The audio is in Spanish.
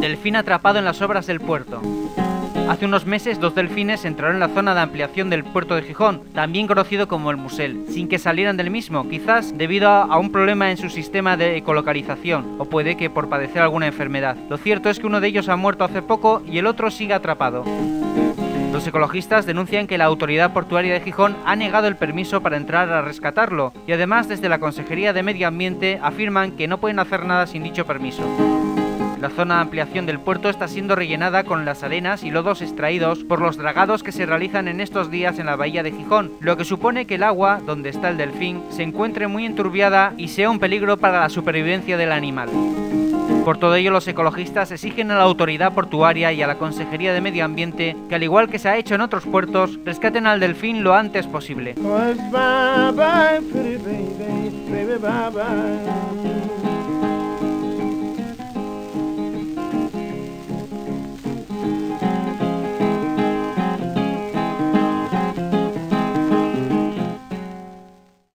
Delfín atrapado en las obras del puerto. Hace unos meses 2 delfines entraron en la zona de ampliación del puerto de Gijón, también conocido como el Musel, sin que salieran del mismo, quizás debido a un problema en su sistema de ecolocalización, o puede que por padecer alguna enfermedad. Lo cierto es que uno de ellos ha muerto hace poco y el otro sigue atrapado. Los ecologistas denuncian que la autoridad portuaria de Gijón ha negado el permiso para entrar a rescatarlo, y además desde la Consejería de Medio Ambiente afirman que no pueden hacer nada sin dicho permiso. La zona de ampliación del puerto está siendo rellenada con las arenas y lodos extraídos por los dragados que se realizan en estos días en la bahía de Gijón, lo que supone que el agua, donde está el delfín, se encuentre muy enturbiada y sea un peligro para la supervivencia del animal. Por todo ello, los ecologistas exigen a la autoridad portuaria y a la Consejería de Medio Ambiente que, al igual que se ha hecho en otros puertos, rescaten al delfín lo antes posible. Bye bye, pretty baby, baby, bye bye.